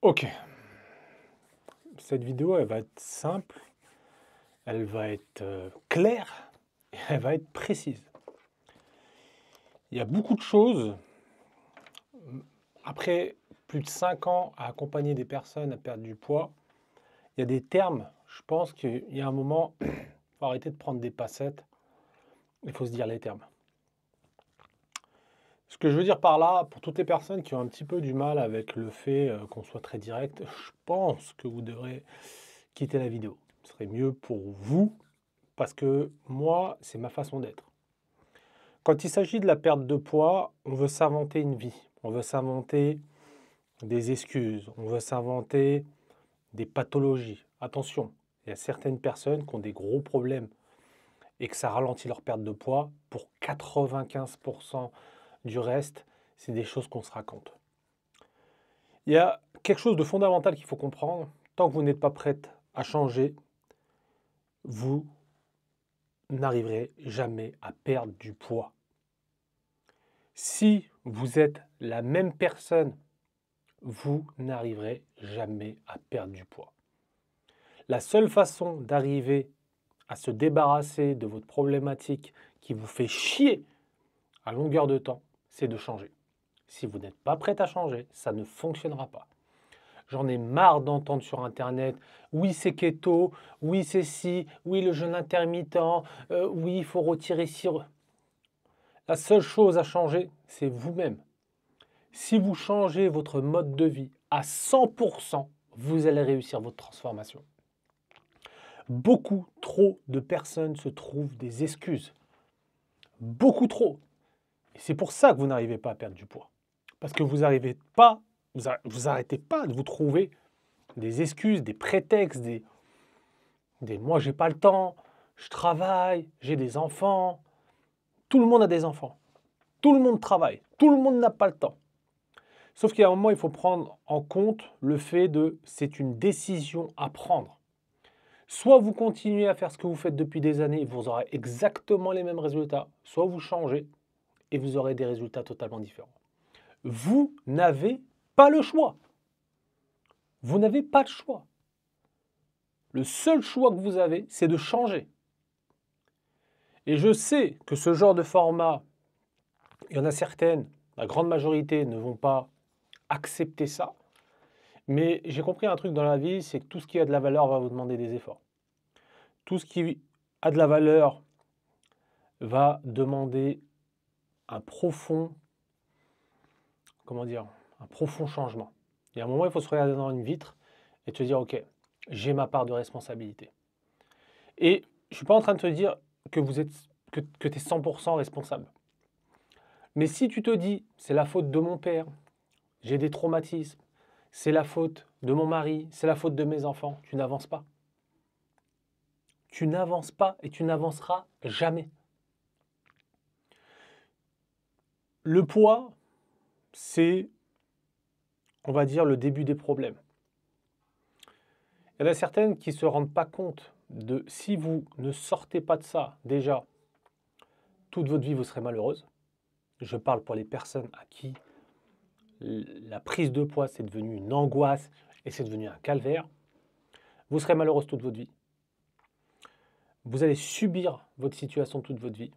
Ok, cette vidéo, elle va être simple, elle va être claire, et elle va être précise. Il y a beaucoup de choses, après plus de 5 ans à accompagner des personnes à perdre du poids, il y a des termes, je pense qu'il y a un moment, il faut arrêter de prendre des passettes, il faut se dire les termes. Ce que je veux dire par là, pour toutes les personnes qui ont un petit peu du mal avec le fait qu'on soit très direct, je pense que vous devrez quitter la vidéo. Ce serait mieux pour vous, parce que moi, c'est ma façon d'être. Quand il s'agit de la perte de poids, on veut s'inventer une vie, on veut s'inventer des excuses, on veut s'inventer des pathologies. Attention, il y a certaines personnes qui ont des gros problèmes et que ça ralentit leur perte de poids. Pour 95% du reste, c'est des choses qu'on se raconte. Il y a quelque chose de fondamental qu'il faut comprendre. Tant que vous n'êtes pas prête à changer, vous n'arriverez jamais à perdre du poids. Si vous êtes la même personne, vous n'arriverez jamais à perdre du poids. La seule façon d'arriver à se débarrasser de votre problématique qui vous fait chier à longueur de temps, c'est de changer. Si vous n'êtes pas prête à changer, ça ne fonctionnera pas. J'en ai marre d'entendre sur Internet, oui c'est keto, oui c'est ci, oui le jeûne intermittent, oui il faut retirer ci. La seule chose à changer, c'est vous-même. Si vous changez votre mode de vie à 100%, vous allez réussir votre transformation. Beaucoup trop de personnes se trouvent des excuses. Beaucoup trop. Et c'est pour ça que vous n'arrivez pas à perdre du poids. Parce que vous n'arrivez pas, vous arrêtez pas de vous trouver des excuses, des prétextes, des moi j'ai pas le temps, je travaille, j'ai des enfants. Tout le monde a des enfants. Tout le monde travaille. Tout le monde n'a pas le temps. Sauf qu'il y a un moment, il faut prendre en compte le fait de c'est une décision à prendre. Soit vous continuez à faire ce que vous faites depuis des années et vous aurez exactement les mêmes résultats, soit vous changez et vous aurez des résultats totalement différents. Vous n'avez pas le choix. Vous n'avez pas le choix. Le seul choix que vous avez, c'est de changer. Et je sais que ce genre de format, il y en a certaines, la grande majorité ne vont pas accepter ça. Mais j'ai compris un truc dans la vie, c'est que tout ce qui a de la valeur va vous demander des efforts. Tout ce qui a de la valeur va demander un profond, comment dire, un profond changement. Il y a un moment, il faut se regarder dans une vitre et te dire, ok, j'ai ma part de responsabilité. Et je ne suis pas en train de te dire que tu es 100% responsable. Mais si tu te dis, c'est la faute de mon père, j'ai des traumatismes, c'est la faute de mon mari, c'est la faute de mes enfants, tu n'avances pas. Tu n'avances pas et tu n'avanceras jamais. Le poids, c'est, on va dire, le début des problèmes. Il y en a certaines qui ne se rendent pas compte de si vous ne sortez pas de ça, déjà, toute votre vie, vous serez malheureuse. Je parle pour les personnes à qui la prise de poids, c'est devenu une angoisse et c'est devenu un calvaire. Vous serez malheureuse toute votre vie. Vous allez subir votre situation toute votre vie.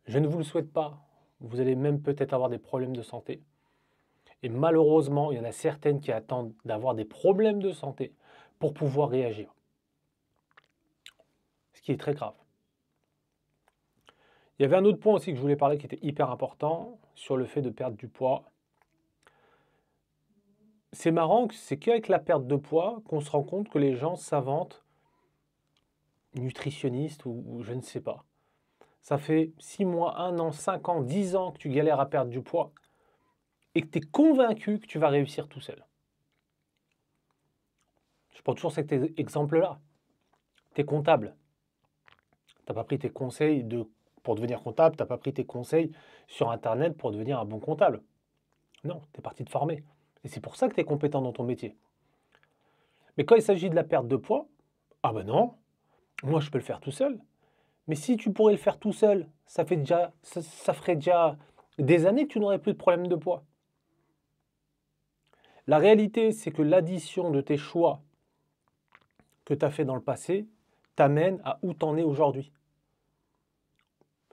Je ne vous le souhaite pas. Vous allez même peut-être avoir des problèmes de santé. Et malheureusement, il y en a certaines qui attendent d'avoir des problèmes de santé pour pouvoir réagir. Ce qui est très grave. Il y avait un autre point aussi que je voulais parler qui était hyper important sur le fait de perdre du poids. C'est marrant, c'est qu'avec la perte de poids qu'on se rend compte que les gens s'inventent nutritionnistes ou je ne sais pas. Ça fait 6 mois, 1 an, 5 ans, 10 ans que tu galères à perdre du poids et que tu es convaincu que tu vas réussir tout seul. Je prends toujours cet exemple-là. Tu es comptable. Tu n'as pas pris tes conseils pour devenir comptable, tu n'as pas pris tes conseils sur Internet pour devenir un bon comptable. Non, tu es parti te former. Et c'est pour ça que tu es compétent dans ton métier. Mais quand il s'agit de la perte de poids, ah ben non, moi je peux le faire tout seul. Mais si tu pourrais le faire tout seul, ça ferait déjà des années que tu n'aurais plus de problème de poids. La réalité, c'est que l'addition de tes choix que tu as fait dans le passé t'amène à où tu en es aujourd'hui.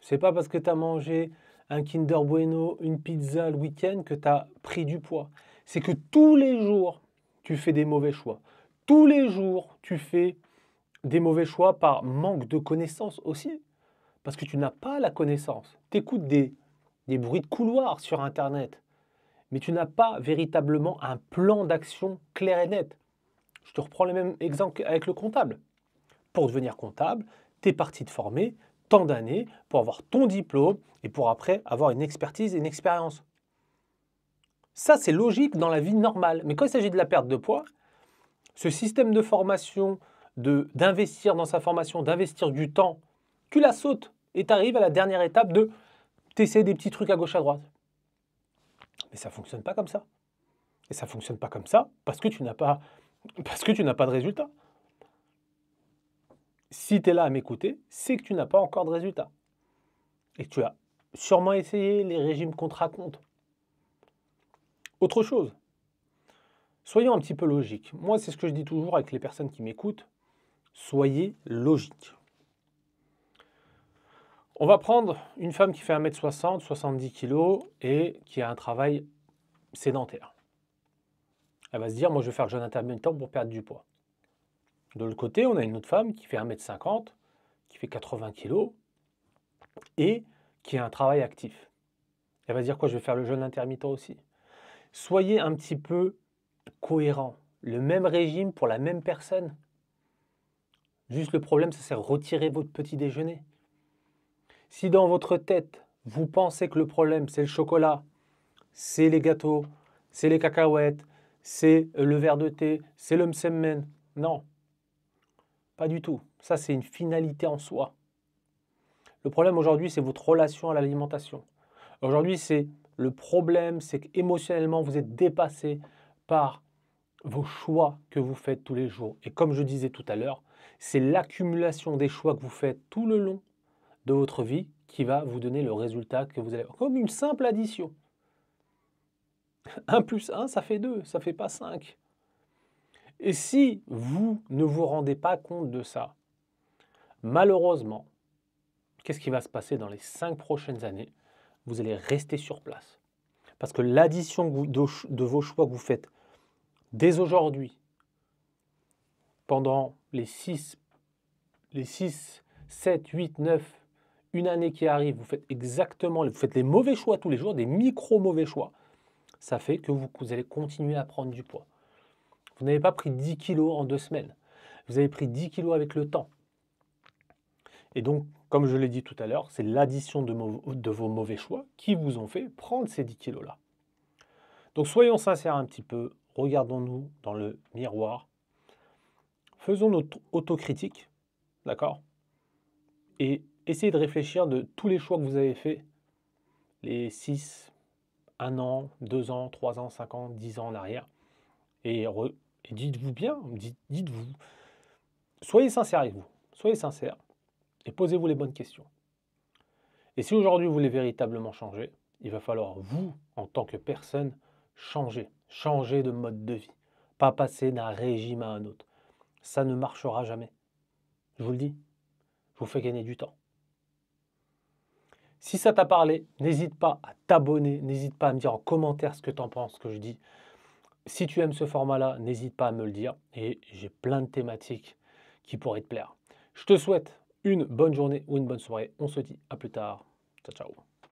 C'est pas parce que tu as mangé un Kinder Bueno, une pizza le week-end que tu as pris du poids. C'est que tous les jours, tu fais des mauvais choix. Tous les jours, tu fais des mauvais choix par manque de connaissances aussi. Parce que tu n'as pas la connaissance. Tu écoutes des bruits de couloir sur Internet, mais tu n'as pas véritablement un plan d'action clair et net. Je te reprends le même exemple avec le comptable. Pour devenir comptable, tu es parti te former tant d'années pour avoir ton diplôme et pour après avoir une expertise et une expérience. Ça, c'est logique dans la vie normale. Mais quand il s'agit de la perte de poids, ce système de formation, d'investir dans sa formation, d'investir du temps, tu la sautes et tu arrives à la dernière étape de t'essayer des petits trucs à gauche à droite. Mais ça ne fonctionne pas comme ça. Et ça ne fonctionne pas comme ça parce que tu n'as pas de résultat. Si tu es là à m'écouter, c'est que tu n'as pas encore de résultat. Et que tu as sûrement essayé les régimes qu'on te raconte. Autre chose, soyons un petit peu logiques. Moi, c'est ce que je dis toujours avec les personnes qui m'écoutent. Soyez logiques. On va prendre une femme qui fait 1m60, 70 kg et qui a un travail sédentaire. Elle va se dire, moi je vais faire le jeûne intermittent pour perdre du poids. De l'autre côté, on a une autre femme qui fait 1m50, qui fait 80 kg et qui a un travail actif. Elle va se dire quoi, je vais faire le jeûne intermittent aussi. Soyez un petit peu cohérent. Le même régime pour la même personne. Juste le problème, c'est retirer votre petit déjeuner. Si dans votre tête, vous pensez que le problème, c'est le chocolat, c'est les gâteaux, c'est les cacahuètes, c'est le verre de thé, c'est le msemen, non, pas du tout. Ça, c'est une finalité en soi. Le problème aujourd'hui, c'est votre relation à l'alimentation. Aujourd'hui, le problème, c'est qu'émotionnellement, vous êtes dépassé par vos choix que vous faites tous les jours. Et comme je disais tout à l'heure, c'est l'accumulation des choix que vous faites tout le long de votre vie qui va vous donner le résultat que vous allez avoir. Comme une simple addition. 1 plus 1, ça fait 2, ça ne fait pas 5. Et si vous ne vous rendez pas compte de ça, malheureusement, qu'est-ce qui va se passer dans les 5 prochaines années? Vous allez rester sur place. Parce que l'addition de vos choix que vous faites dès aujourd'hui, pendant les 6, 7, 8, 9, une année qui arrive, vous faites les mauvais choix tous les jours, des micro-mauvais choix, ça fait que vous allez continuer à prendre du poids. Vous n'avez pas pris 10 kilos en 2 semaines. Vous avez pris 10 kilos avec le temps. Et donc, comme je l'ai dit tout à l'heure, c'est l'addition de vos mauvais choix qui vous ont fait prendre ces 10 kilos-là. Donc, soyons sincères un petit peu. Regardons-nous dans le miroir. Faisons notre autocritique, d'accord? Et essayez de réfléchir de tous les choix que vous avez faits les 6, 1 an, 2 ans, 3 ans, 5 ans, 10 ans en arrière. Et dites-vous bien, dites-vous, soyez sincère avec vous, soyez sincère et posez-vous les bonnes questions. Et si aujourd'hui vous voulez véritablement changer, il va falloir vous, en tant que personne, changer de mode de vie, pas passer d'un régime à un autre. Ça ne marchera jamais. Je vous le dis, je vous fais gagner du temps. Si ça t'a parlé, n'hésite pas à t'abonner, n'hésite pas à me dire en commentaire ce que tu en penses, ce que je dis. Si tu aimes ce format-là, n'hésite pas à me le dire et j'ai plein de thématiques qui pourraient te plaire. Je te souhaite une bonne journée ou une bonne soirée. On se dit à plus tard. Ciao, ciao.